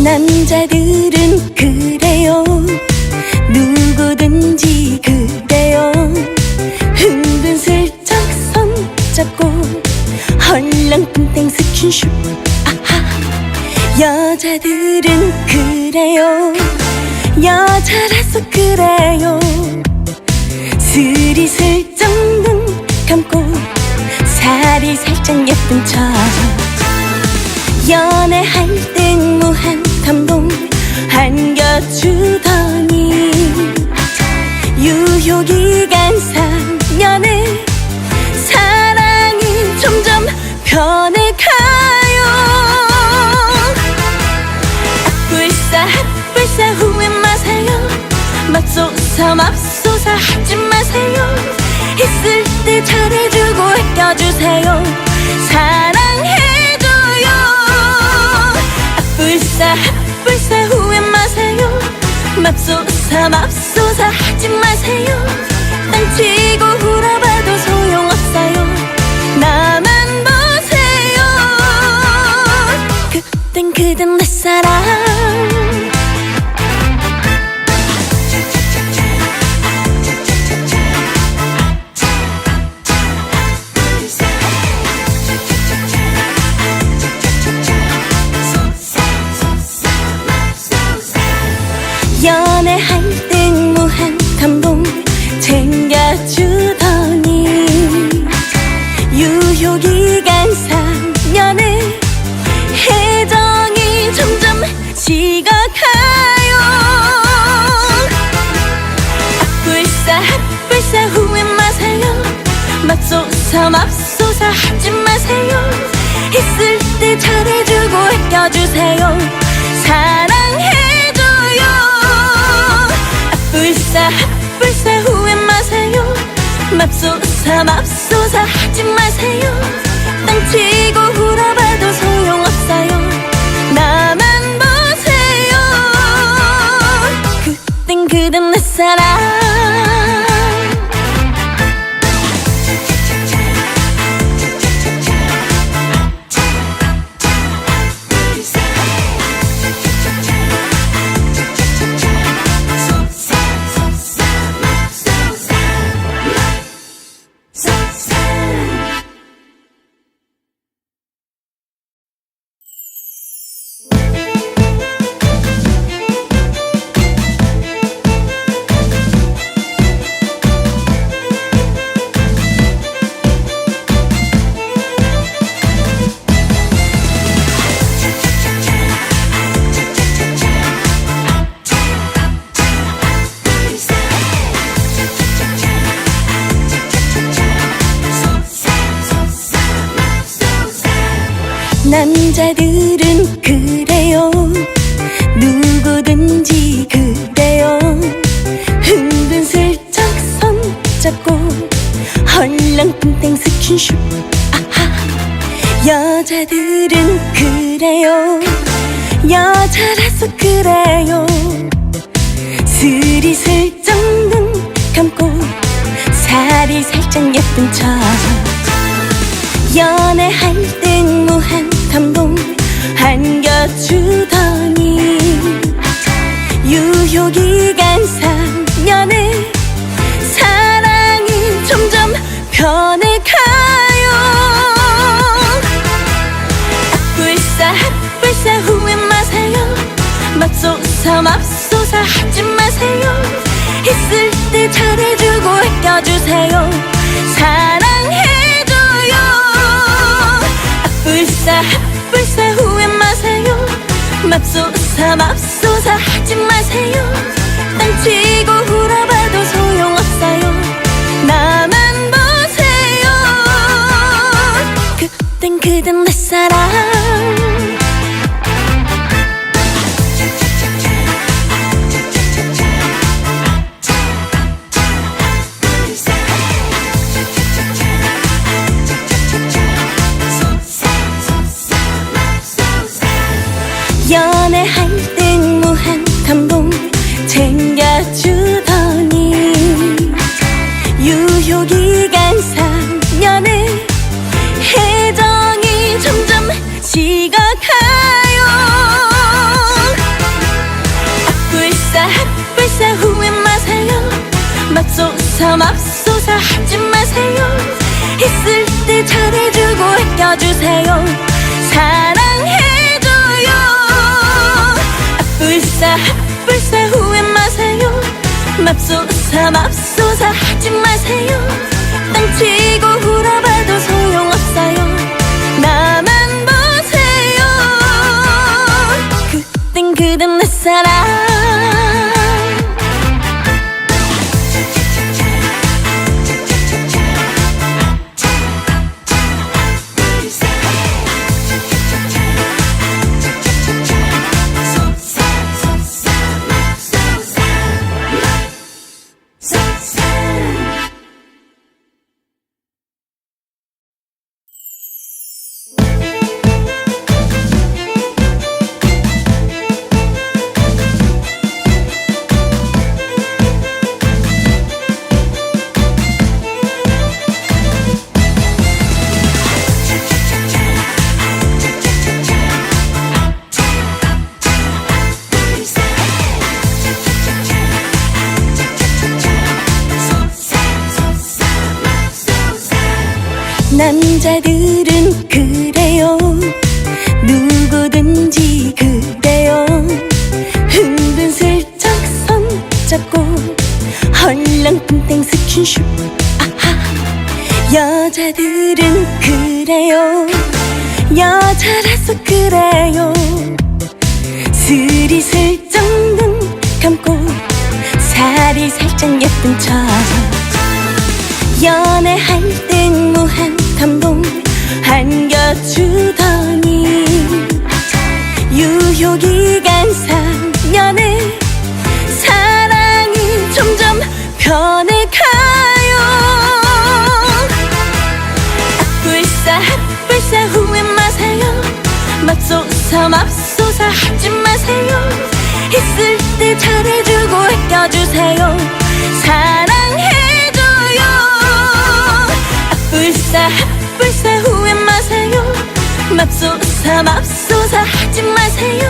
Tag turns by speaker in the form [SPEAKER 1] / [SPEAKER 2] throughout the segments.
[SPEAKER 1] 남자들은 그래요. 누구든지 그래요. 은근슬쩍 손잡고 헐렁뚱땡 스킨십. 아하. 여자들은 그래요. 여자라서 그래요. 스리슬쩍 눈 감고 살이 살짝 예쁜 척. 연애할 땐 무한 감동 안겨주더니 유효기간 3년에 사랑이 점점 변해가요. 불사 후회 마세요. 맙소사 맙소사 하지 마세요. 있을 때 잘해주고 아껴주세요. 사랑해줘요. 불사 후회 마세요. 맙소사 맙소사 하지 마세요. 딴치고 후려봐도 소용없어요. 나만 보세요. 그땐 그댄 내 사랑. 연애할 땐 무한 감동 챙겨주더니 유효기간 3년에 애정이 점점 식어가요. 불사 후회 마세요. 맙소사 맙소사 하지 마세요. 있을 때 잘해주고 아껴주세요. 사랑해줘요. 불사 후회 마세요. 맙소사 맙소사 하지 마세요. 딴치고 후려봐도 소용없어요. 나만 보세요. 그땐 그댄 내 사랑. 남자들은 그래요. 누구든지 그래요. 은근슬쩍 손잡고 헐렁뚱땡 스킨십. 아하. 여자들은 그래요. 여자라서 그래요. 스리슬쩍 눈 감고 살이 살짝 예쁜 척. 연애할 땐 무한 감동 안겨주더니 유효기간 3년에 사랑이 점점 변해가요. 불사 후회 마세요. 맙소사 맙소사 하지 마세요. 있을 때 잘해주고 아껴주세요. 사랑해줘요. 불사 후회 마세요. 맙소사 맙소사 하지 마세요. 딴치고 후려봐도 소용없어요. 나만 보세요. 그땐 그댄 내 사랑. 연애할 땐 무한 감동 챙겨주더니 유효기간 3년에 애정이 점점 식어가요. 맙소사 맙소사 하지 마세요. 있을 때 잘해주고 아껴주세요. 사랑해줘요. 아뿔싸 아뿔싸 후회 마세요. 맙소사 맙소사 하지 마세요. 땅치고 울어봐도 소용없어요. 나만 보세요. 그땐 그댄 내 사랑. 남자들은 그래요. 누구든지 그래요. 은근슬쩍 손잡고 헐렁뚱땡 스킨십. 아하. 여자들은 그래요. 여자라서 그래요. 스리슬쩍 눈 감고 살이 살짝 예쁜 척. 연애할 땐 무한 감동 안겨주더니 유효기간 3년에 사랑이 점점 변해가요. 아뿔싸 아뿔싸 후회 마세요. 맙소사 맙소사 하지 마세요. 있을 때 잘해주고 아껴주세요. 사랑해줘요. 아뿔싸 아뿔싸 후회 마세요. 맙소사 맙소사 하지 마세요.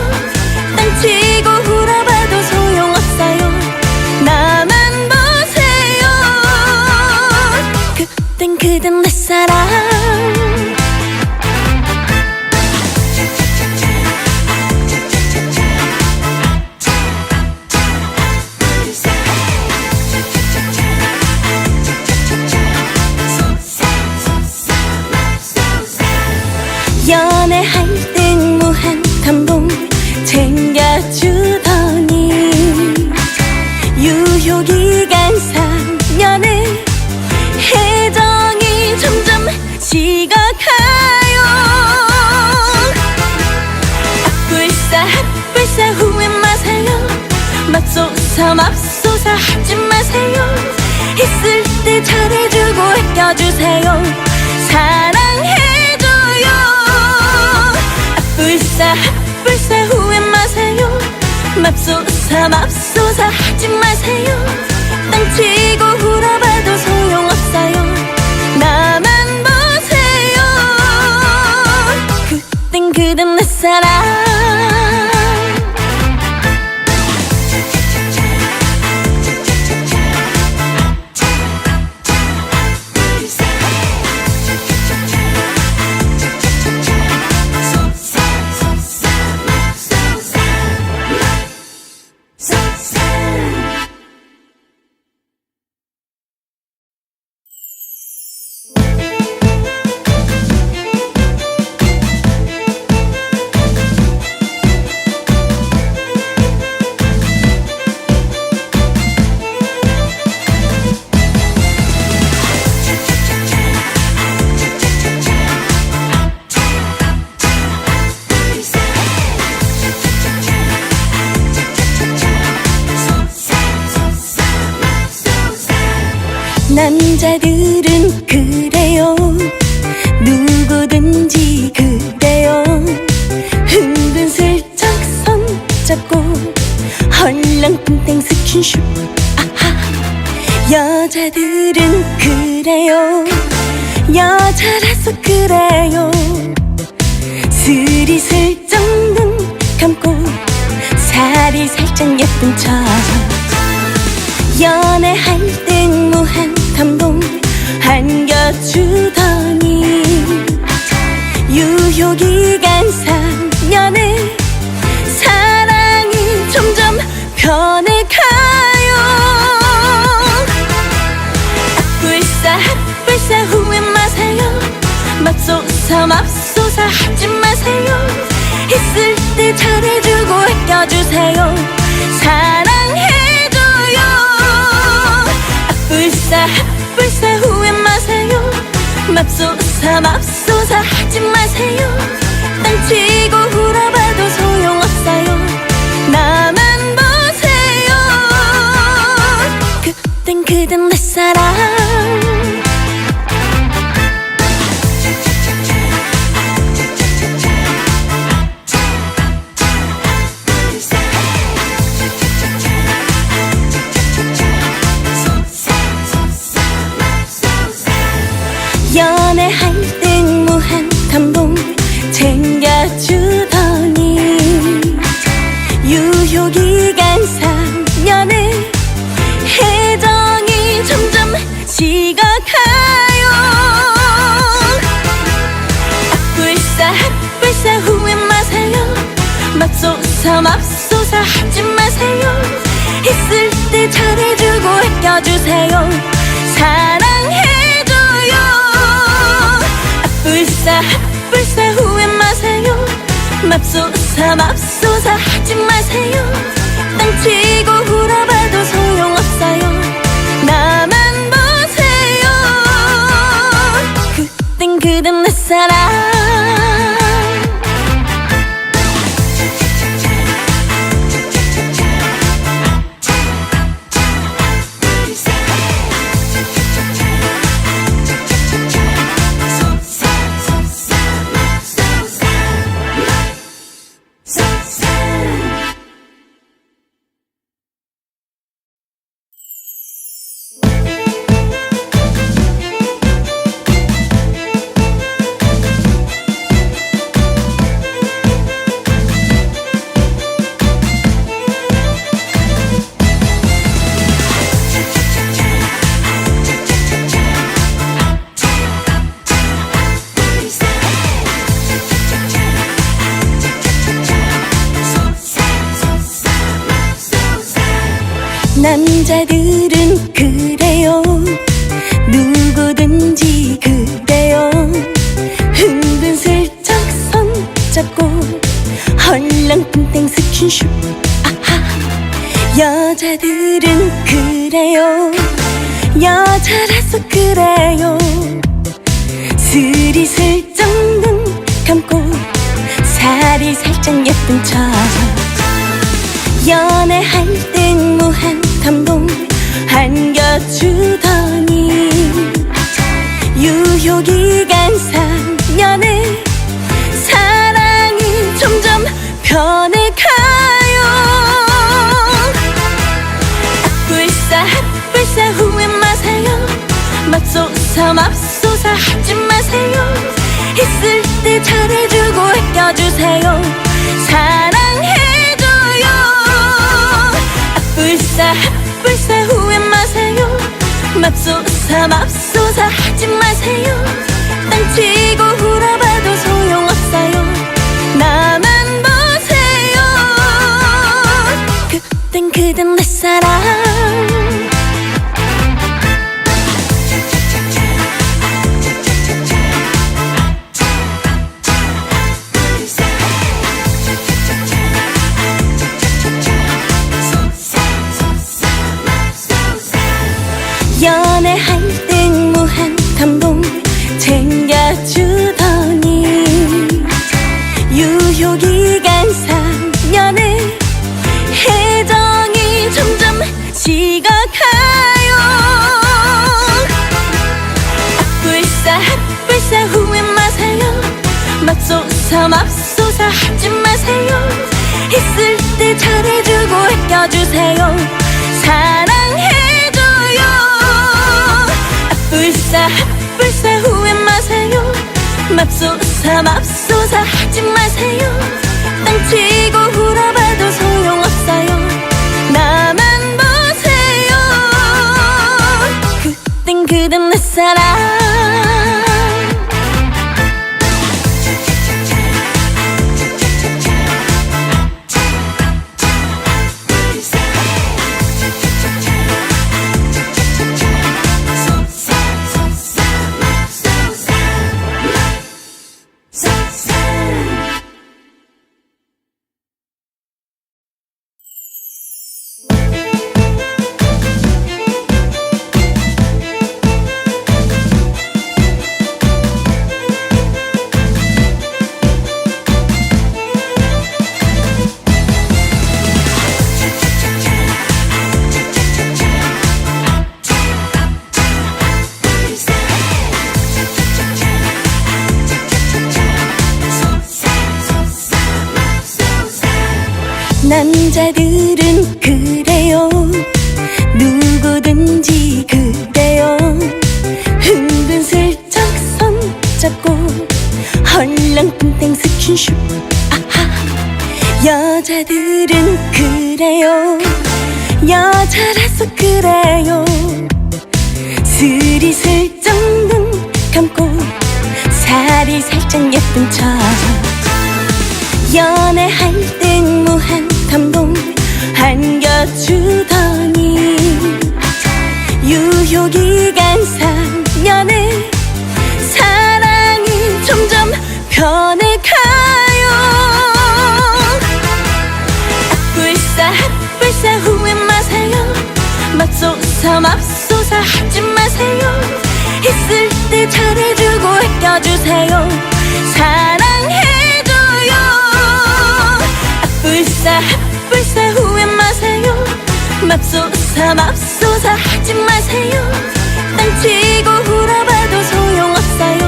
[SPEAKER 1] 땅치고 울어봐도 소용없어요. 나만 보세요. 그땐 그댄 내 사랑. 연애할 땐 무한 감동 챙겨주더니 유효기간 3년에 애정이 점점 식어가요. 아뿔싸 아뿔싸 후회 마세요. 맙소사 맙소사 하지 마세요. 있을 때 잘해주고 아껴주세요. 사랑해줘요. 아뿔싸 아뿔싸 후회 마세요. 맙소사 맙소사 하지 마세요. 땅치고 울어봐도 소용없어요. 나만 보세요. 그땐 그댄 내 사랑. 남자들은 그래요. 누구든지 그래요. 은근슬쩍 손잡고 헐렁뚱땡 스킨십. 아하. 여자들은 그래요. 여자라서 그래요. 스리슬쩍 눈 감고 살이 살짝 예쁜 척. 연애할 땐 무한 감동 안겨주더니 유효기간 3년에 사랑이 점점 변해가요. 불사 후회 마세요. 맙소사 맙소사 하지 마세요. 있을 때 잘해주고 아껴주세요. 사랑해줘요. 불사 후회 마세요. 맙소사 맙소사 하지 마세요. 딴치고 후려봐도 소용없어요. 나만 보세요. 그땐 그댄 내 사랑. 연애할 땐 무한 감동 챙겨주더니 유효기간 3년에 애정이 점점 식어가요. 불사 후회 마세요. 맙소사 맙소사 하지 마세요. 있을 때 잘해주고 아껴주세요. 사랑해줘요. 불사 후회 마세요. 맙소사 맙소사 하지 마세요. 딴치고 후려봐도 소용없어요. 나만 보세요. 그땐 그댄 내 사랑. 남자들은 그래요. 누구든지 그래요. 은근슬쩍 손잡고 헐렁뚱땡 스킨십. 아하. 여자들은 그래요. 여자라서 그래요. 스리슬쩍 눈 감고 살이 살짝 예쁜 척. 연애할 땐 무한 감동 안겨주더니 유효기간 3년에 사랑이 점점 변해가요. 불사 후회 마세요. 맙소사 맙소사 하지 마세요. 있을 때 잘해주고 아껴주세요. 사랑해줘요. 불사 후회 마세요. 맙소사 맙소사 하지 마세요. 딴치고 후려봐도 소용없어요. 나만 보세요. 그땐 그댄 내 사랑. 연애할 땐 무한 감동 챙겨주더니 유효기간 3년에 애정이 점점 식어가요. 불사 후회 마세요. 맙소사 맙소사 하지 마세요. 있을 때 잘해주고 아껴주세요. 사랑해줘요. 불사 후회 마세요. 맙소사 맙소사 하지 마세요. 딴치고 후려봐도 소용없어요. 나만 보세요. 그댄 내 사랑. 남자들은 그래요, 누구든지 그래요. 은근슬쩍 손잡고 헐렁뚱땡 스킨십. 아하. 여자들은 그래요, 여자라서 그래요. 스리슬쩍 눈 감고 살이 살짝 예쁜 척. 연애할 땐 무한 감동 안겨주더니 유효기간 3년에 사랑이 점점 변해가요. 불사 후회 마세요. 맙소사 맙소사 하지 마세요. 있을 때 잘해주고 아껴주세요. 사랑해줘요. 불사 후회 마세요. 맙소사 하지 마세요. 땅치고 울어봐도 소용없어요.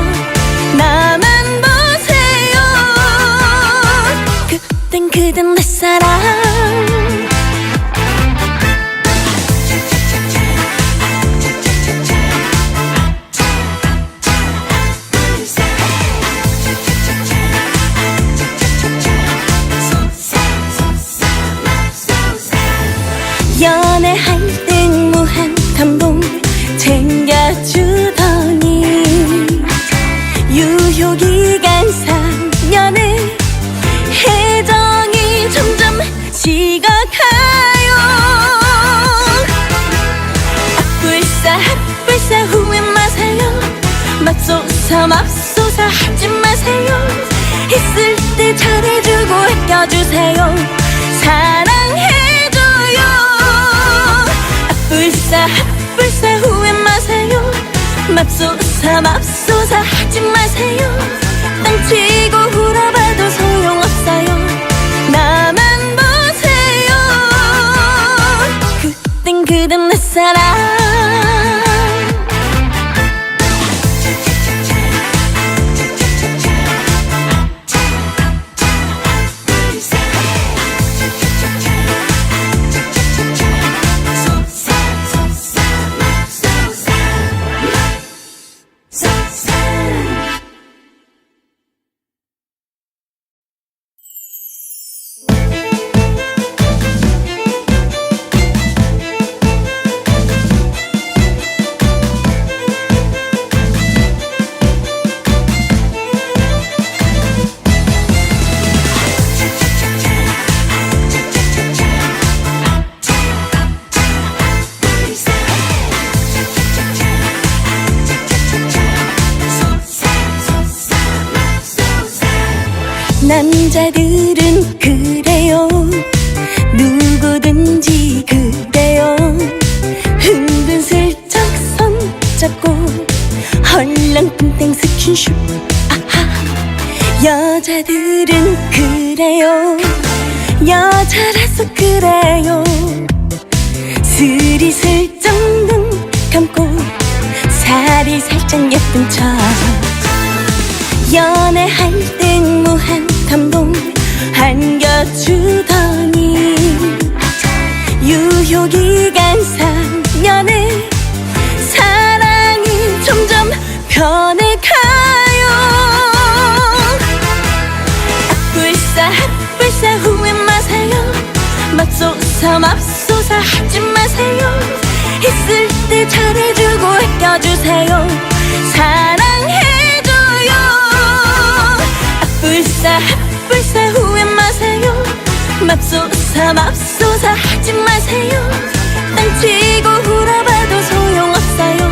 [SPEAKER 1] 나만 보세요. 그댄 내 사랑. 연애할 땐 무한 감동 챙겨주더니 유효기간 3년에 애정이 점점 식어가요. 불사 후회 마세요. 맙소사 하지 마세요. 있을 때 잘해주고 아껴주세요. 사랑해줘요. 불사 후회 마세요. 맙소사 하지 마세요. 땅치고 울어봐도 소용없어요. 나만 보세요. 그댄 내 사랑. 남자들은 그래요, 누구든지 그래요. 은근슬쩍 손잡고 헐렁뚱땡 스킨십. 아하. 여자들은 그래요, 여자라서 그래요. 스리슬쩍 눈 감고 살이 살짝 예쁜 척. 연애할 땐 무한 감동 안겨주더니 유효기간 3년에 사랑이 점점 변해가요. 불사 후회 마세요. 맙소사 하지 마세요. 있을 때 잘해주고 아껴주세요. 사랑해줘요. 불사 불사 후회 마세요. 맙소사 맙소사 하지 마세요. 딴치고 울어봐도 소용없어요.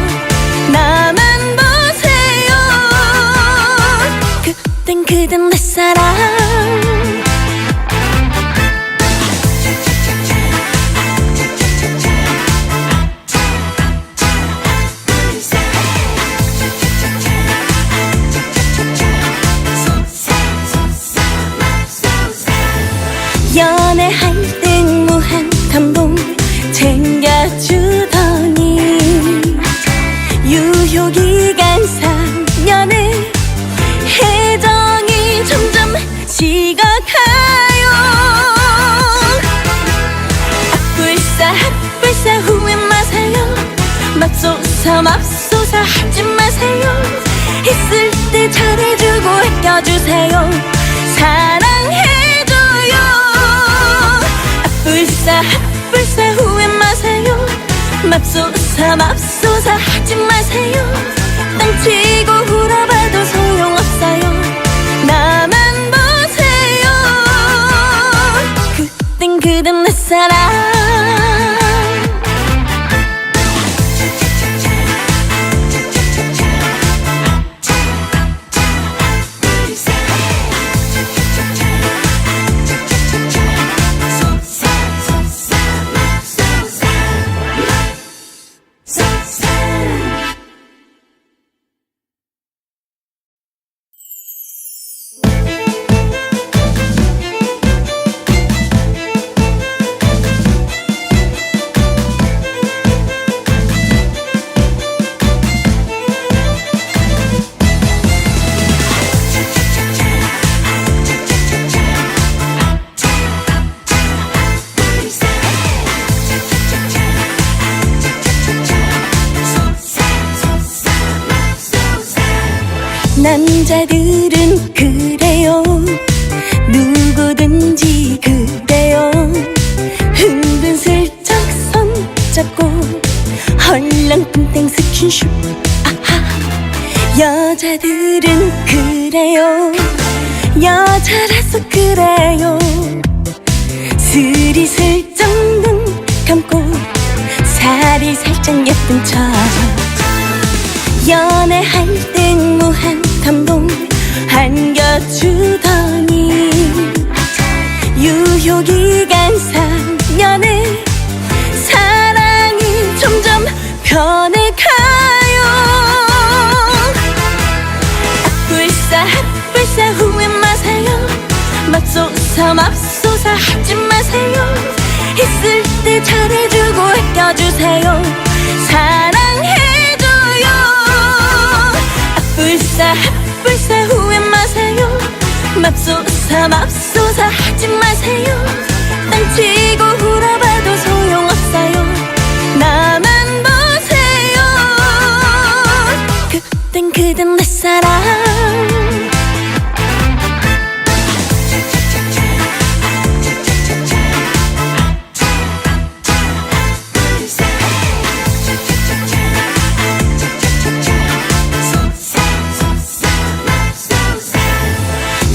[SPEAKER 1] 나만 보세요. 그땐 그댄 내 사랑. 연애할 땐 무한 감동 챙겨주더니 유효기간 3년에 애정이 점점 식어가요. 불사 후회 마세요. 맙소사 맙소사 하지 마세요. 있을 때 잘해주고 아껴주세요. 사랑해줘요. 불사 후회 마세요. 맙소사 맙소사 하지 마세요. 딴치고 울어봐도 소용없어요. 나만 보세요. 그땐 그댄 내 사랑. 남자들은 그래요. 누구든지 그래요. 은근슬쩍 손잡고 헐렁뚱땡 스킨십. 아하. 여자들은 그래요. 여자라서 그래요. 스리슬쩍 눈 감고 살이 살짝 예쁜 척. 연애할 땐 무한 감동 안겨주더니 유효기간 3년에 사랑이 점점 변해가요. 불사 후회 마세요. 맙소사 맙소사 하지 마세요. 있을 때 잘해주고 아껴주세요. 사랑해줘요. 불사 후회 마세요. 맙소사 맙소사 하지 마세요. 딴치고 울어봐도 소용없어요. 나만 보세요. 그땐 그댄 내 사랑.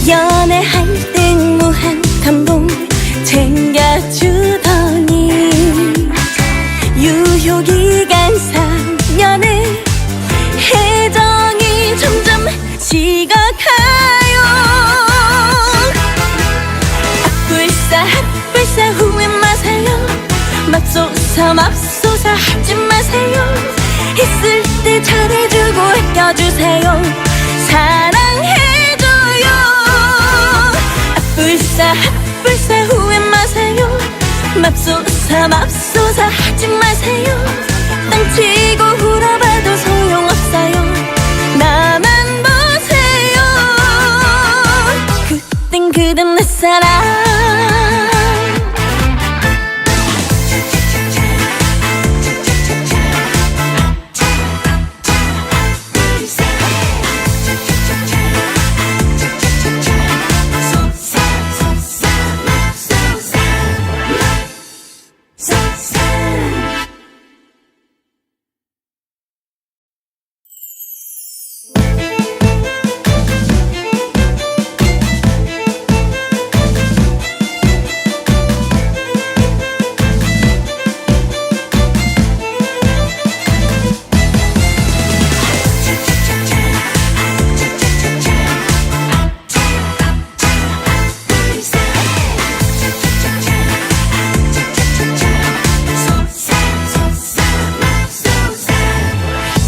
[SPEAKER 1] 연애할 땐 무한 감동 챙겨주더니 유효기간 3년에 애정이 점점 식어가요. 불사 후회 마세요. 맙소사 맙소사 하지 마세요. 있을 때 잘해주고 아껴주세요. 사랑해줘요. 불사 후회 마세요. 맙소사 맙소사 하지 마세요. 딴치고 울어봐도 소용없어요. 나만 보세요. 그땐 그댄 내 사랑.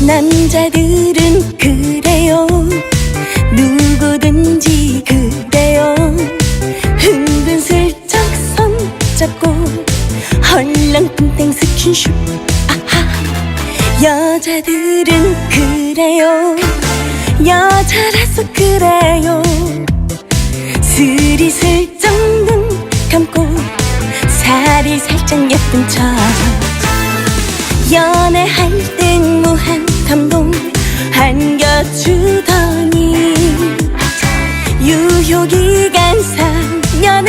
[SPEAKER 1] 남자들은 그래요. 누구든지 그래요. 은근슬쩍 손잡고 헐렁뚱땡 스킨십. 아하. 여자들은 그래요. 여자라서 그래요. 스리슬쩍 눈 감고 살이 살짝 예쁜 척. 연애할 땐 무한 감동 안겨주더니 유효기간 3년에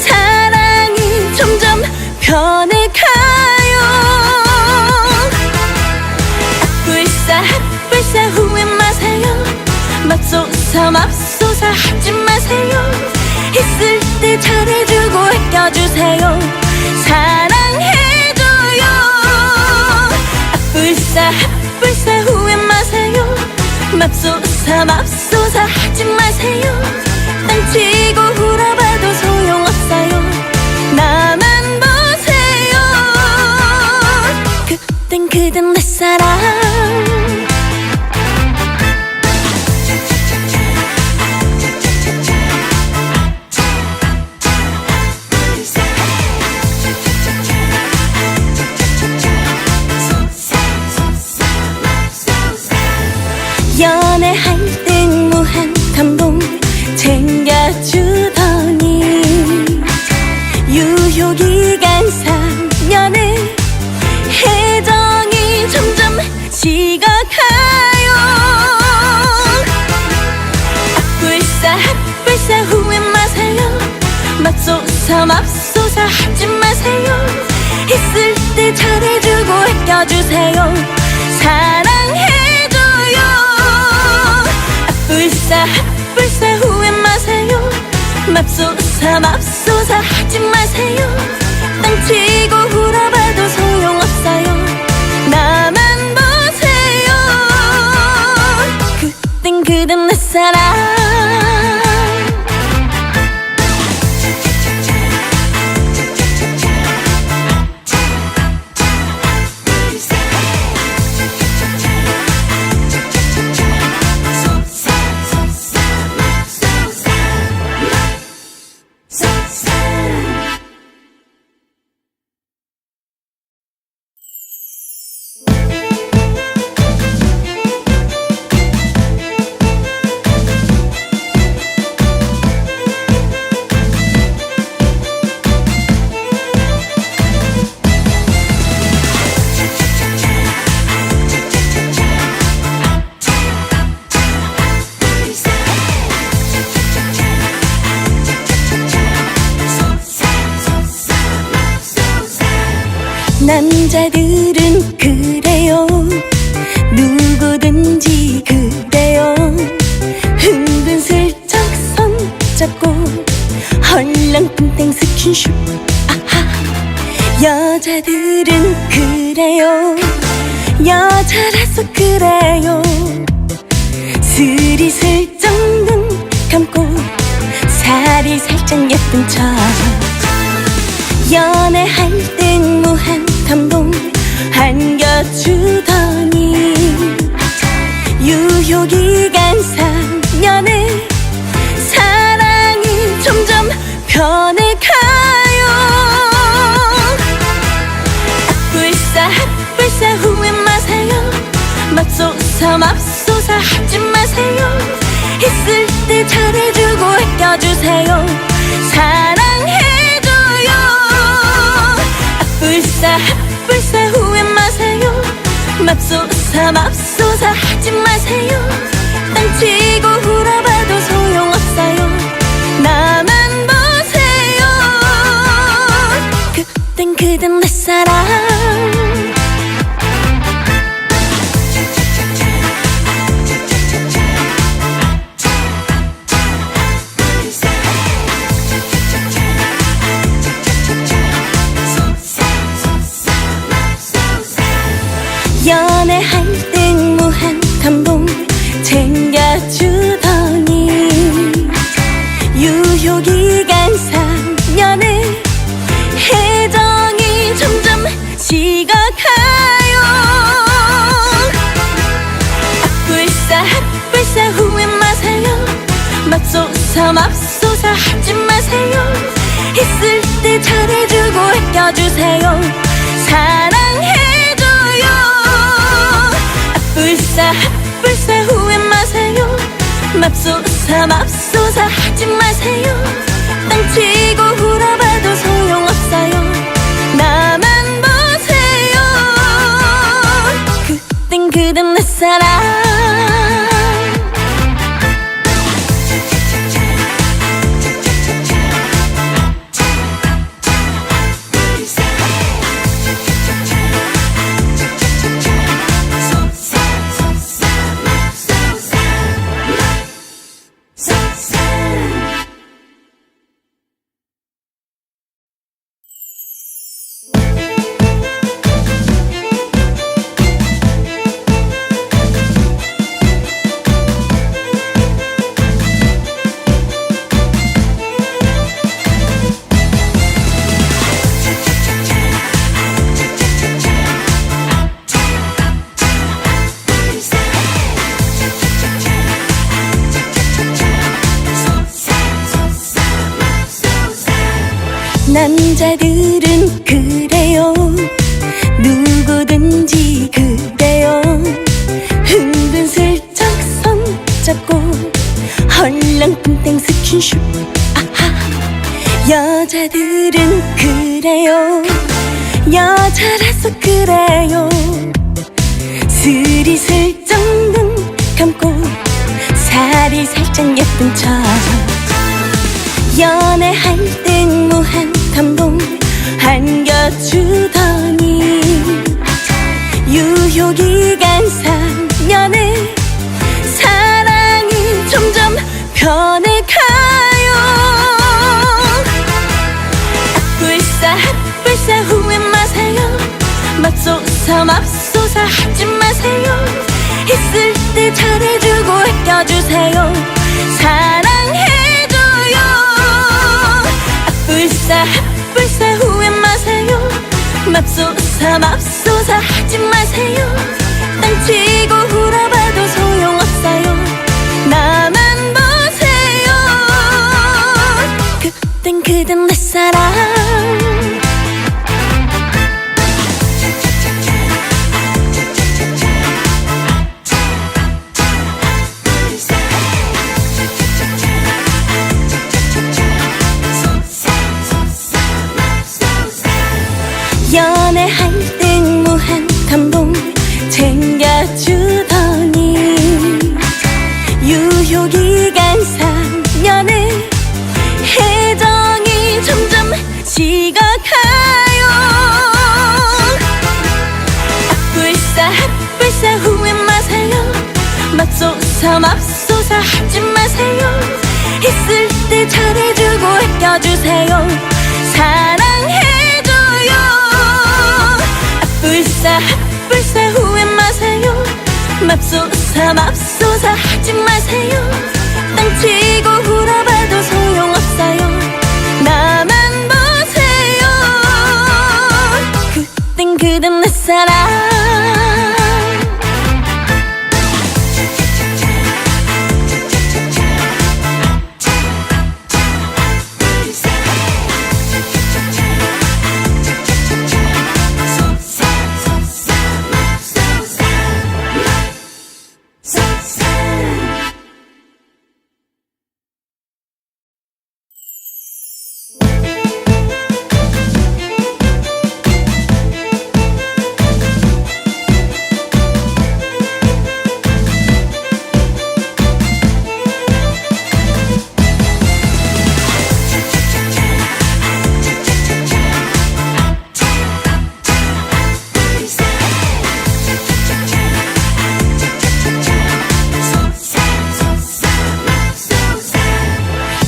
[SPEAKER 1] 사랑이 점점 변해가요. 불사 후회 마세요. 맙소사 맙소사 하지 마세요. 있을 때 잘해주고 아껴주세요. 사랑해줘요. 불사 후회 마세요. 맙소사 맙소사 하지 마세요. 땅치고 울어봐도 소용없어요. 나만 보세요. 그땐 그댄 내 사랑. 연애할 땐 무한 감동 챙겨주더니 유효기간 3년에 애정이 점점 식어가요. 불사 후회 마세요. 맙소사 맙소사 하지 마세요. 있을 때 잘해주고 아껴주세요. 사랑해줘요. 불사 후회 마세요. 맙소사 맙소사 하지 마세요. 땅치고 울어봐도 소용없어요. 나만 보세요. 그땐 그댄 내 사랑. 남자들은 그래요. 누구든지 그래요. 은근슬쩍 손잡고 헐렁뚱땡 스킨십. 아하. 여자들은 그래요. 여자라서 그래요. 스리슬쩍 눈 감고 살이 살짝 예쁜 척. 연애할 땐 무한 감동 안겨주더니 유효기간 3년에 사랑이 점점 변해가요. 불사 후회 마세요. 맙소사 맙소사 하지 마세요. 있을 때 잘해주고 아껴주세요. 사랑해줘요. 불사 후회 마세요. 맙소사 맙소사 하지 마세요. 땅치고 울어봐도 소용없어요. 나만 보세요. 그땐 그댄 내 사랑. 연애할 땐 무한 감동 챙겨주더니 유효기간 3년에 애정이 점점 식어가요. 맙소사 맙소사 하지 마세요. 있을 때 잘해주고 아껴주세요. 사랑해줘요. 아뿔싸 아뿔싸 후회 마세요. 맙소사 맙소사 하지 마세요. 땅치고 울어봐도 소용없어요. 나만 보세요. 그땐 그댄 내 사랑. 남자들은 그래요. 누구든지 그래요. 은근슬쩍 손잡고 헐렁뚱땡 스킨십. 아하. 여자들은 그래요. 여자라서 그래요. 스리슬쩍 눈 감고 살이 살짝 예쁜 척. 연애할 땐 무한 감동 안겨주더니 유효기간 3년에 사랑이 점점 변해가요. 아뿔싸 아뿔싸 후회 마세요. 맙소사 맙소사 하지 마세요. 있을 때 잘해주고 아껴주세요. 사랑해줘요. 아뿔싸 아뿔싸 후회 마세요. 맙소사 맙소사 하지 마세요. 땅치고 울어봐도 소용없어요. 나만 보세요. 그땐 그댄 내 사랑. 연애할 땐 무한 감동 챙겨주더니 유효기간 3년에 애정이 점점 식어가요. 아뿔싸 아뿔싸 후회 마세요. 맙소사 맙소사 하지 마세요. 있을 때 잘해주고 아껴주세요. 사랑해줘요. 아뿔싸 아뿔싸 후회 마세요. 맙소사 맙소사 하지 마세요. 땅치고 울어봐도 소용없어요. 나만 보세요. 그땐 그댄 내 사랑.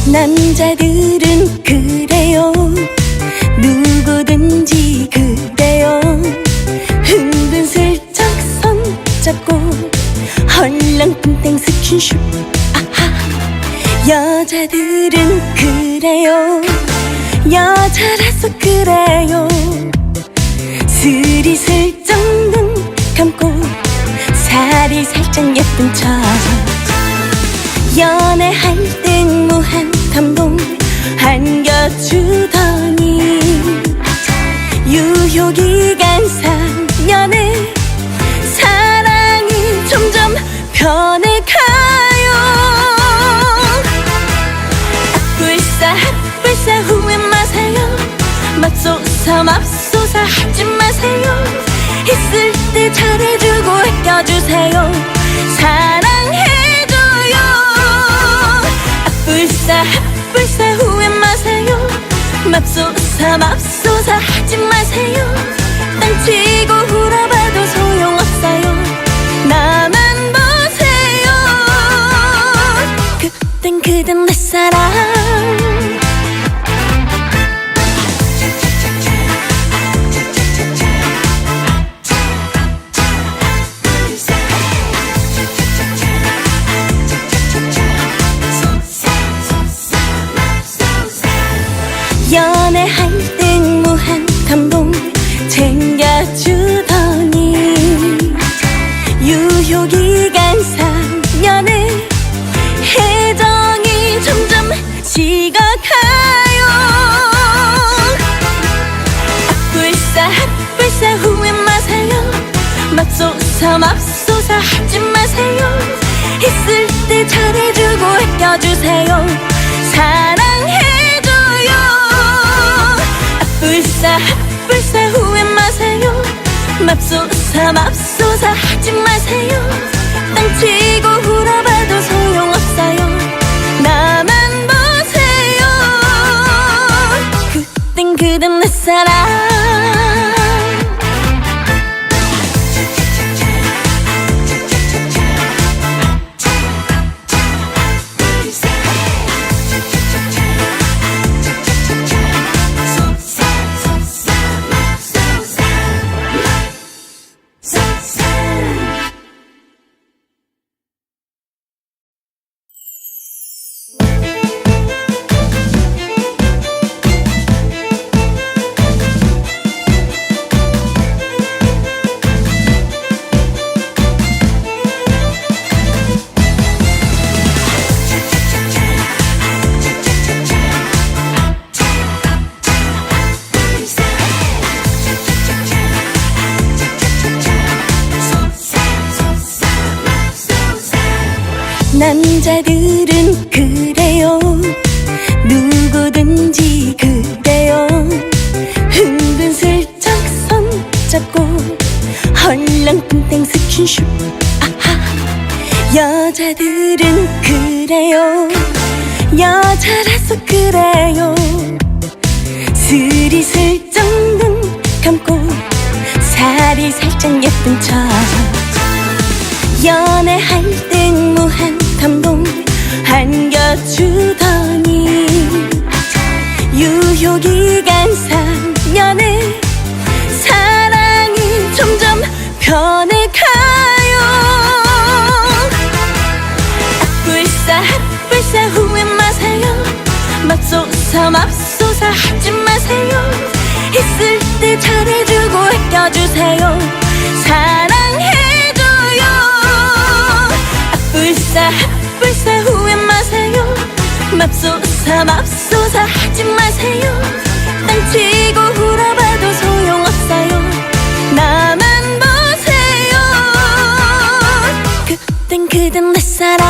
[SPEAKER 1] 남자들은 그래요. 누구든지 그래요. 은근슬쩍 손잡고 헐렁뚱땡 스킨십. 아하. 여자들은 그래요. 여자라서 그래요. 스리슬쩍 눈 감고 살이 살짝 예쁜 척. 연애할 땐 무한 맙소사 맙소사 하지 마세요. 있을 때 잘해주고 아껴주세요. 사랑해줘요. 불사 불사 후회 마세요. 맙소사 맙소사 하지 마세요. 땅치고 울어봐도 소용없어요. 나만 보세요. 그땐 그댄 내 사랑. 연애할 땐 무한 감동 챙겨주더니 유효기간 3년에 애정이 점점 식어가요. 불사 불사 후회 마세요. 맙소사 맙소사 하지 마세요. 있을 때 잘해주고 아껴주세요. 사랑해줘요. 불사 불사 후회 마세요. 맙소사 맙소사 하지 마세요. 땅치고 울어봐도 소용없어요. 나만 보세요. 그땐 그댄 내 사랑. 남자들은 그래요. 누구든지 그래요. 은근슬쩍 손잡고 헐렁뚱땡 스킨십. 아하. 여자들은 그래요. 여자라서 그래요. 스리슬쩍 눈 감고 살이 살짝 예쁜 척. 연애할 땐 무한 감동 안겨주더니 유효기간 3년에 사랑이 점점 변해가요. 불사 불사 후회 마세요. 맙소사 맙소사 하지 마세요. 있을 때 잘해주고 아껴주세요. 사랑해줘요. 불사 불사 후회 마세요. 맙소사 맙소사 하지 마세요. 땅치고 울어봐도 소용없어요. 나만 보세요. 그땐 그댄 내 사랑.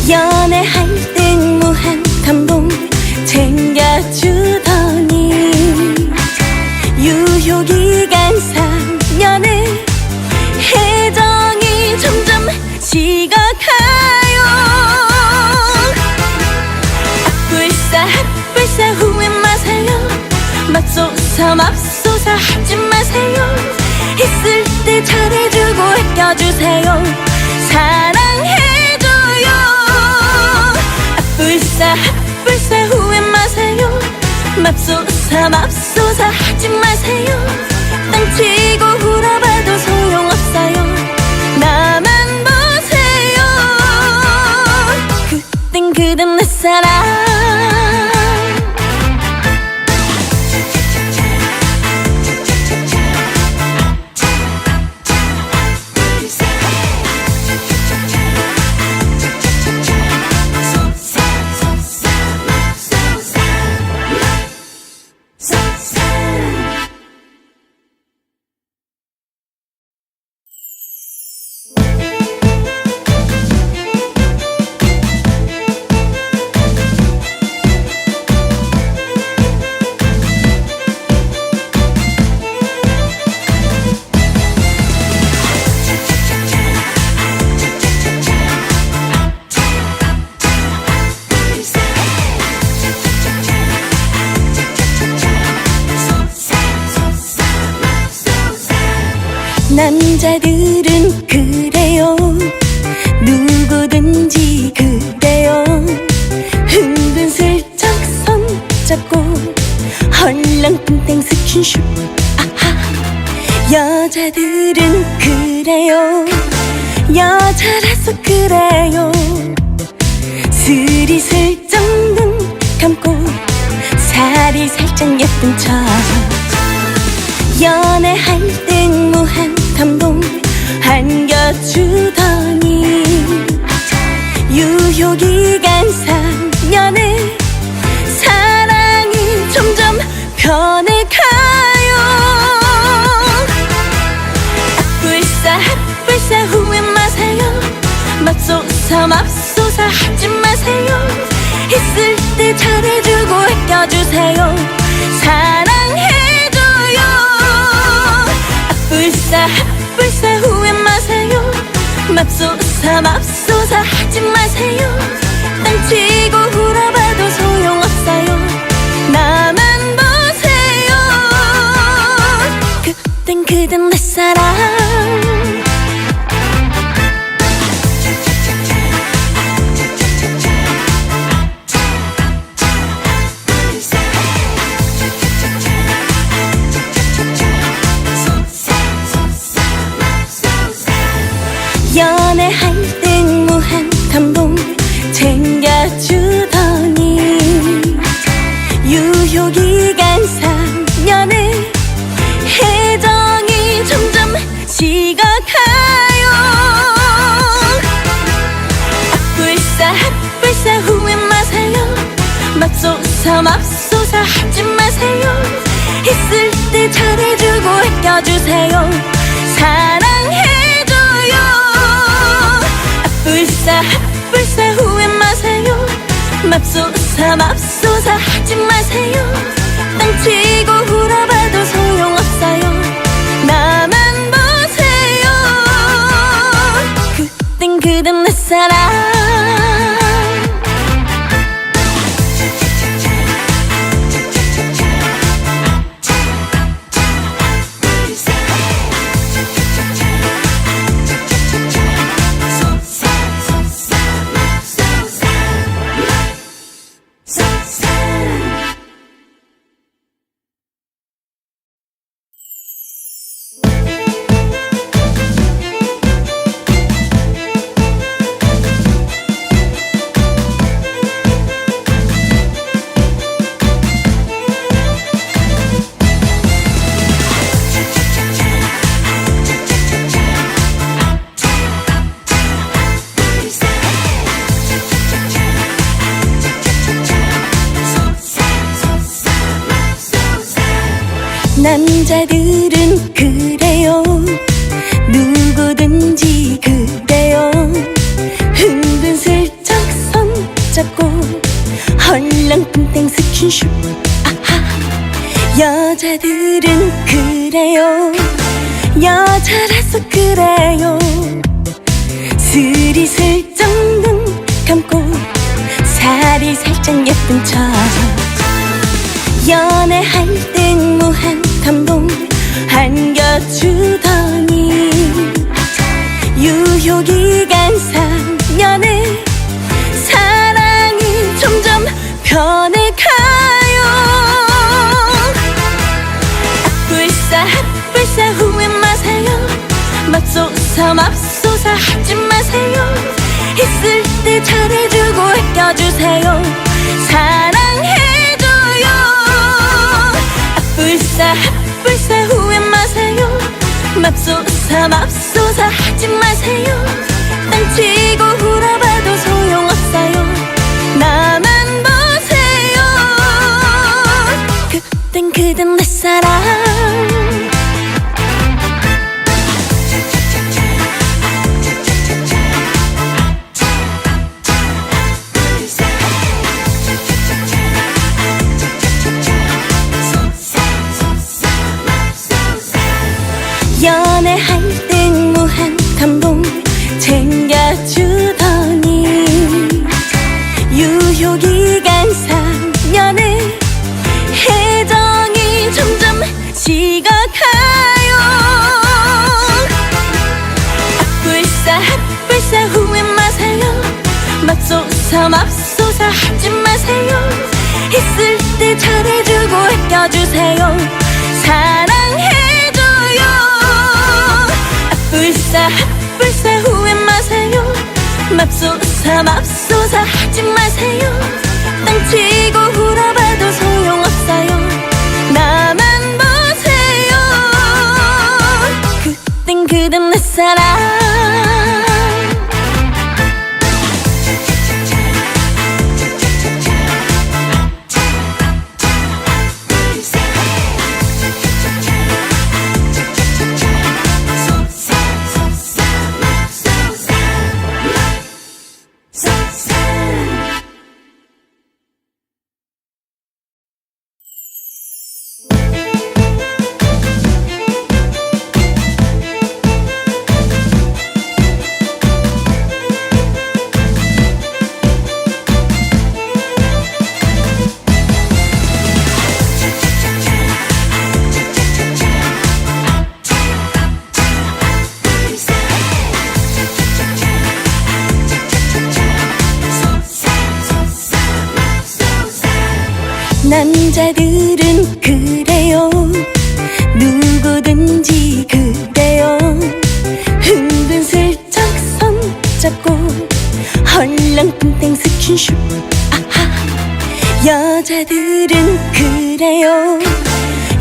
[SPEAKER 1] 연애할 땐 무한 감동 챙겨주더니 유효기간 3년에 애정이 점점 식어가요. 불사 불사 후회 마세요. 맙소사 맙소사 하지 마세요. 있을 때 잘해주고 아껴주세요. 사랑해줘요. 불사 불사 후회 마세요. 맙소사 맙소사 하지 마세요. 땅치고 울어봐도 소용없어요. 나만 보세요. 그땐 그댄 내 사랑. 남자들은 그래요. 누구든지 그래요. 은근슬쩍 손잡고 헐렁뚱땡 스킨십. 아하. 여자들은 그래요. 여자라서 그래요. 스리슬쩍 눈 감고 살이 살짝 예쁜 척. 연애할 땐 무한 감동 안겨주더니 유효기간 3년에 사랑이 점점 변해가요. 불사 후회 마세요. 맙소사 맙소사 하지 마세요. 있을 때 잘해주고 아껴주세요. 사랑해줘요. 불사 후회 마세요. 맙소사 맙소사 하지 마세요. 땅치고 울어봐도 소용없어요. 나만 보세요. 그땐 그댄 내 사랑. 연애할 땐 무한 감동 챙겨주더니 유효기간 3년에 애정이 점점 식어가요. 불사 후회 마세요. 맙소사 맙소사 하지 마세요. 있을 때 잘해주고 아껴주세요. 사랑해줘요. 불사 후회 마세요. 맙소사 맙소사 하지 마세요. 땅치고 울어봐도 소용없어요. 나만 보세요. 그땐 그댄 내 사랑. 남자들은 그래요. 누구든지 그래요. 은근슬쩍 손잡고 헐렁뚱땡 스킨십. 아하. 여자들은 그래요. 여자라서 그래요. 스리슬쩍 눈 감고 살이 살짝 예쁜 척. 연애할 땐 무한 감동 안겨주더니 유효기간 3년에 사랑이 점점 변해가요. 불사 후회 마세요. 맙소사 맙소사 하지 마세요. 있을 때 잘해주고 아껴주세요. 사랑해줘요. 불사 후회 마세요. 맙소사 맙소사 하지 마세요. 땅치고 울어봐도 소용없어요. 나만 보세요. 그땐 그댄 내 사랑. 연애할 땐 무한 감동 챙겨주더니 유효기간 3년에 애정이 점점 맙소사 맙소사 하지 마세요. 있을 때 잘해주고 아껴주세요. 사랑해줘요. 아뿔싸 아뿔싸 후회 마세요. 맙소사 맙소사 하지 마세요. 땅치고 울어봐도 소용없어요. 나만 보세요. 그땐 그댄 내 사랑. 남자들은 그래요. 누구든지 그래요. 은근슬쩍 손잡고 헐렁뚱땡 스킨십. 아하. 여자들은 그래요.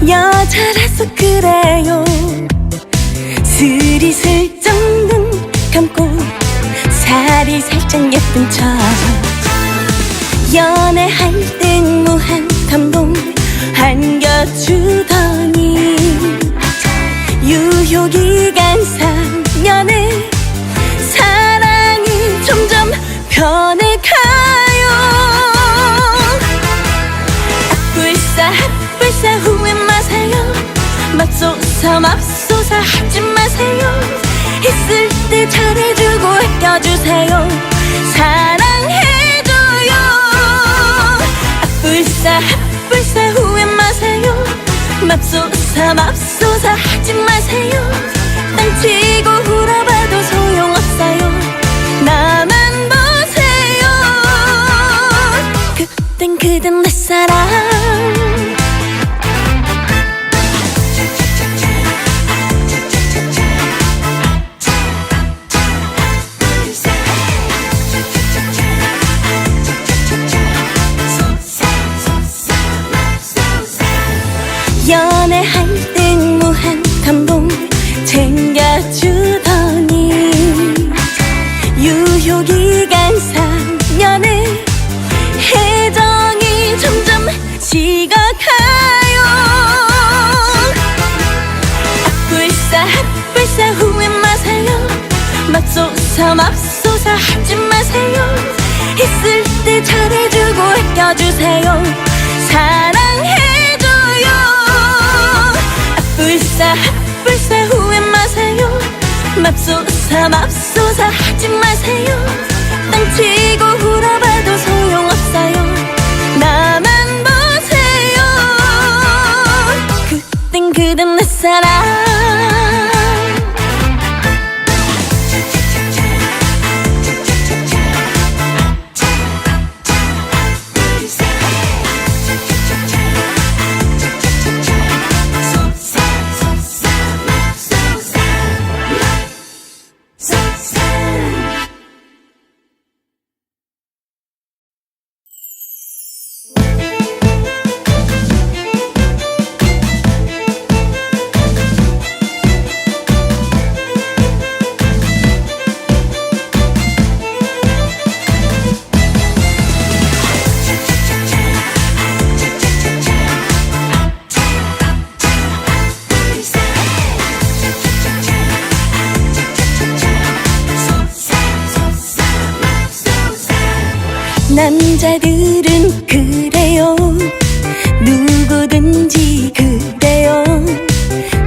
[SPEAKER 1] 여자라서 그래요. 스리슬쩍 눈 감고 살이 살짝 예쁜 척. 연애할 땐 무한 감동 안겨주더니 유효기간 3년에 사랑이 점점 변해가요. 아뿔싸 아뿔싸 후회 마세요. 맙소사 맙소사 하지 마세요. 있을 때 잘해주고 아껴주세요. 사랑해줘요. 아뿔싸 아뿔싸 후회 마세요. 맙소사 맙소사 하지 마세요. 땅치고 울어봐도 소용없어요. 나만 보세요. 그땐 그댄 내 사랑. 연애할 땐 무한 감동 챙겨주더니 유효기간 3년에 애정이 점점 식어가요. 아뿔싸 아뿔싸 후회 마세요. 맙소사 맙소사 하지 마세요. 있을 때 잘해주고 아껴주세요. 사랑해줘요. 아뿔싸 아뿔싸 후회 마세요. 맙소사 맙소사 하지 마세요. 땅치고 울어봐도 소용없어요. 나만 보세요. 그땐 그댄 내 사랑. 남자들은 그래요. 누구든지 그래요.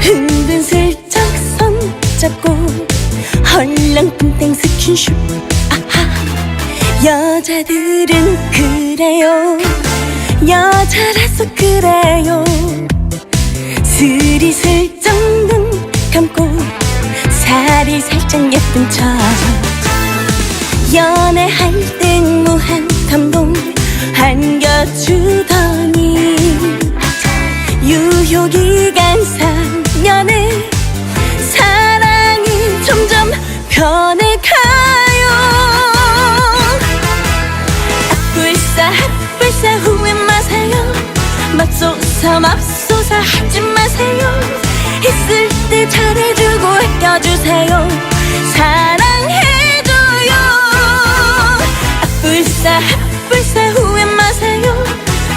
[SPEAKER 1] 은근슬쩍 손잡고 헐렁뚱땡 스킨십. 아하. 여자들은 그래요. 여자라서 그래요. 스리슬쩍 눈 감고 살이 살짝 예쁜 척. 연애할 땐 무한 감동 안겨주더니 유효기간 3년에 사랑이 점점 변해가요. 불사 후회 마세요. 맙소사 맙소사 하지 마세요. 있을 때 잘해주고 아껴주세요. 사랑해줘요. 불사 후회 마세요.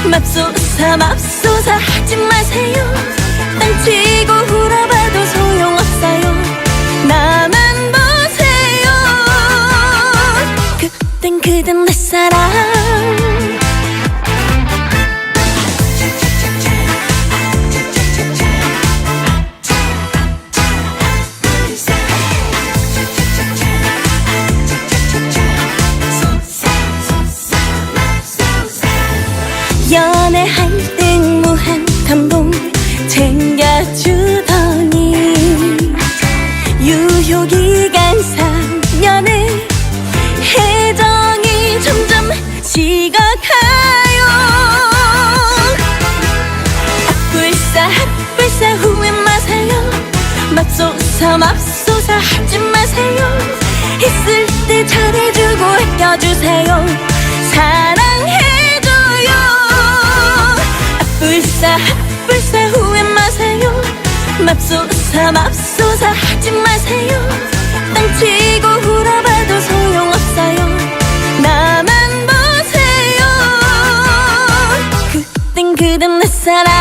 [SPEAKER 1] 맙소사 맙소사 하지 마세요. 딴치고 후려봐도 소용없어요. 나만 보세요. 그땐 그댄 내 사랑. 연애할 땐 무한 감동 챙겨주더니 유효기간 3년에 애정이 점점 식어가요. 불사 후회 마세요. 맙소사 맙소사 하지 마세요. 있을 때 잘해주고 아껴주세요. 사랑해줘요. 불사 후회 마세요. 맙소사 맙소사 하지 마세요. 딴치고 후려봐도 소용없어요. 나만 보세요. 그땐 그댄 내 사랑.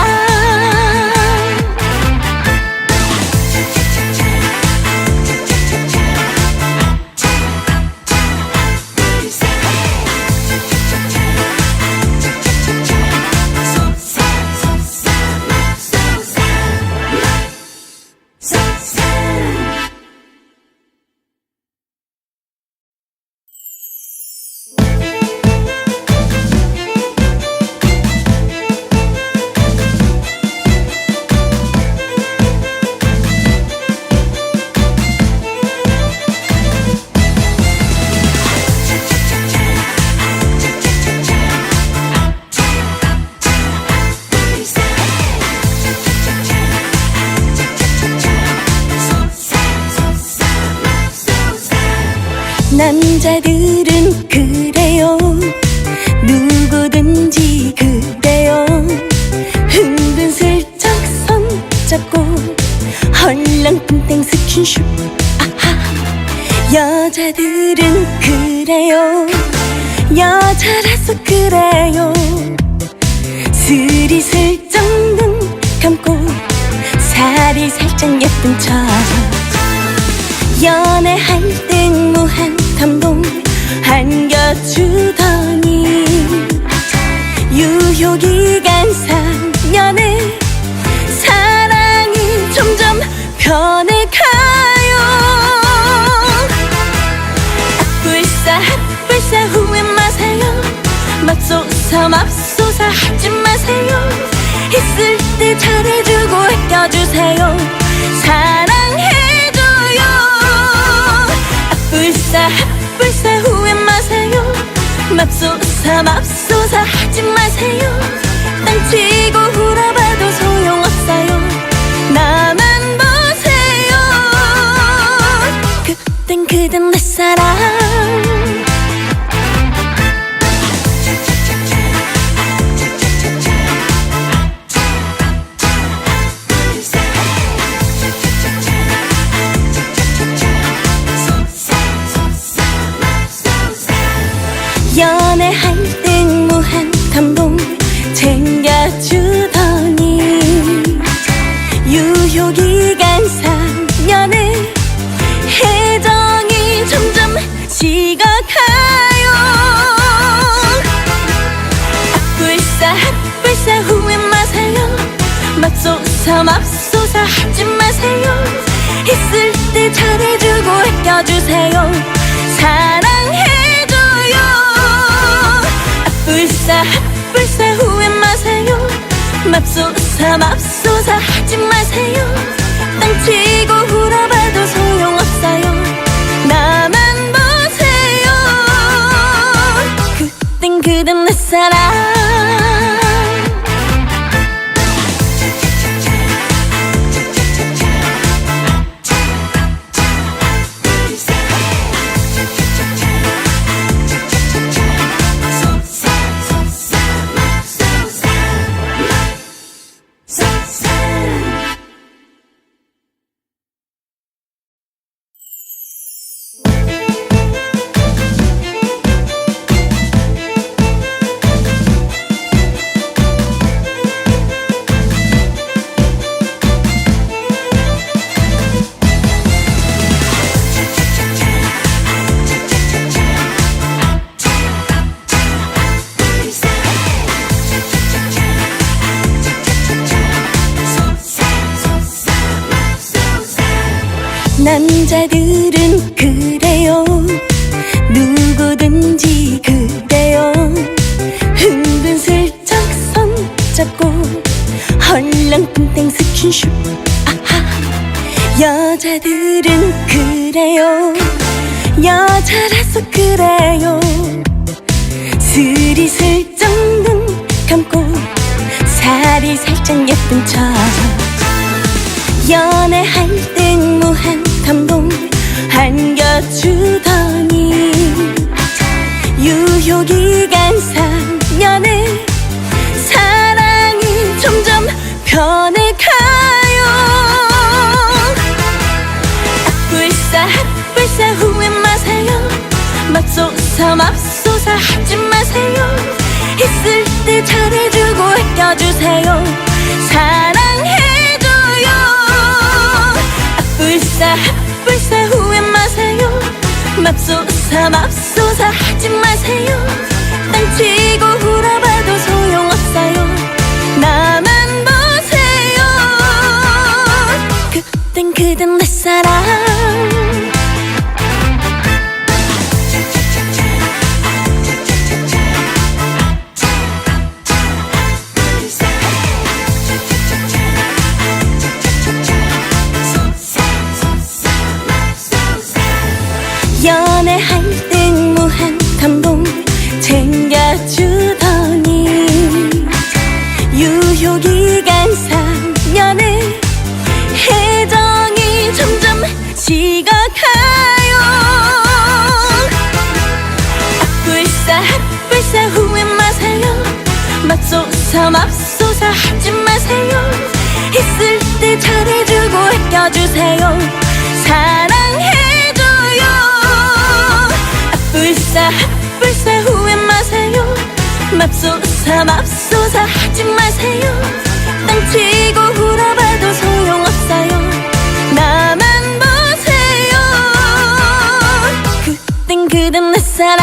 [SPEAKER 1] 남자들은 그래요. 누구든지 그래요. 은근슬쩍 손잡고 헐렁뚱땡 스킨십. 아하. 여자들은 그래요. 여자라서 그래요. 스리슬쩍 눈 감고 살이 살짝 예쁜 척. 연애할 땐 무한 감동 안겨주더니 유효기간 3년에 사랑이 점점 변해가요. 불사 후회 마세요. 맙소사 맙소사 하지 마세요. 있을 때 잘해주고 아껴주세요. 사랑해줘요. 불사 후회 마세요. 맙소사 맙소사 하지 마세요. 딴치고 후려봐도 소용없어요. 나만 보세요. 그땐 그댄 내 사랑. 연애할 땐 무한 감동 챙겨주더니 유효기간 3년에 애정이 점점 식어가요. 불사 후회 마세요. 맙소사 맙소사 하지 마세요. 있을 때 잘해주고 아껴주세요. 사랑해줘요. 불사 후회 마세요. 맙소사 맙소사 하지 마세요. 딴치고 후려봐도 소용없어요. 나만 보세요. 남자들은 그래요. 누구든지 그래요. 은근슬쩍 손잡고 헐렁뚱땡 스킨십. 아하. 여자들은 그래요. 여자라서 그래요. 스리슬쩍 눈 감고 살이 살짝 예쁜 척. 연애할 땐 무한 감동 안겨주더니 유효기간 3년에 사랑이 점점 변해가요. 불사 후회 마세요. 맙소사 하지 마세요. 있을 때 잘해주고 아껴주세요. 사랑해줘요. 불사 후회 마세요. 맙소사 하지 마세요. 땅치고 울어봐도 소용없어요. 나만 보세요. 그땐 그댄 내 사랑. 연애할 땐 무한 감동 챙겨주더니 유효기간 3년에 애정이 점점 식어가요. 불사 후회 마세요. 맙소사 하지 마세요. 있을 때 잘해주고 아껴주세요. 사랑해줘요. 불사 후회 마세요. 맙소사 하지 마세요. 땅치고 울어봐도 소용없어요. 나만 보세요. 그땐 그댄 내 사랑.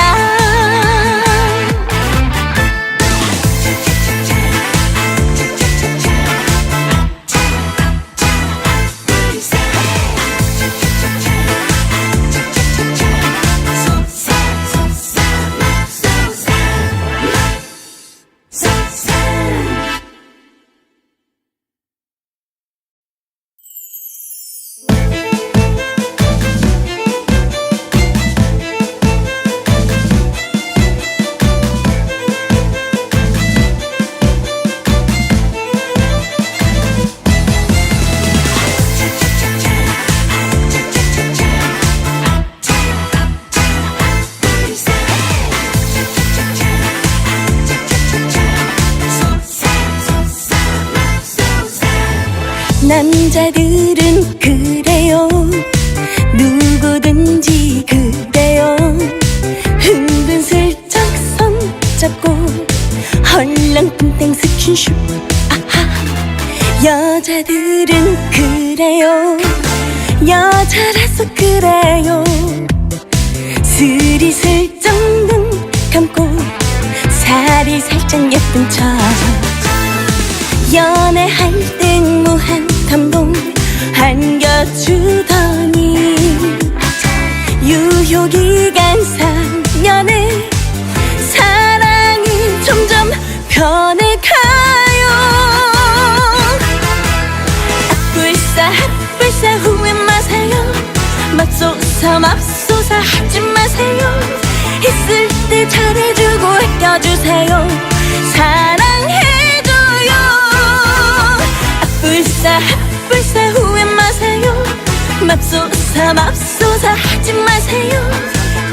[SPEAKER 1] 남자들은 그래요. 누구든지 그래요. 은근슬쩍 손잡고 헐렁뚱땡 스킨십. 아하. 여자들은 그래요. 여자라서 그래요. 스리슬쩍 눈 감고 살이 살짝 예쁜 척. 연애할 땐 무한 감동 안겨주더니 유효기간 3년에 사랑이 점점 변해가요. 불사 후회 마세요. 맙소사 하지 마세요. 있을 때 잘해주고 아껴주세요. 사랑해줘요. 불사 후회 마세요. 맙소사 하지 마세요.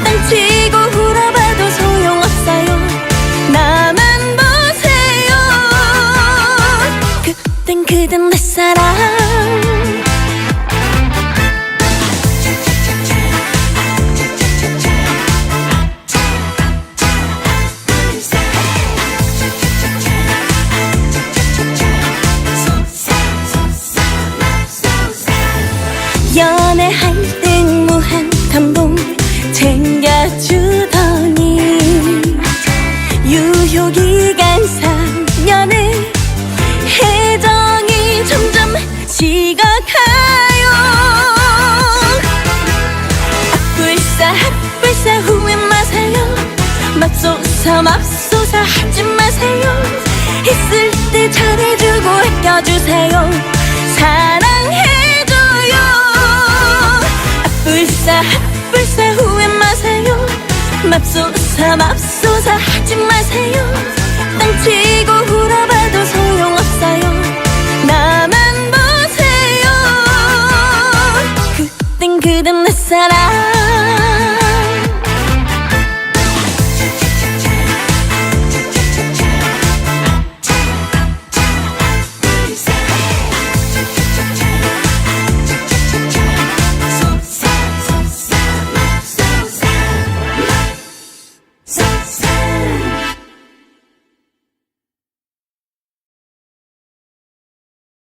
[SPEAKER 1] 땅치고 울어봐도 소용없어요. 나만 보세요. 그땐 그댄 내 사랑. 연애할 땐 무한 감동 챙겨주더니 유효기간 3년에 애정이 점점 식어가요. 맙소사 맙소사 하지 마세요. 땅치고 울어봐도 소용없어요. 나만 보세요. 그땐 그댄 내 사랑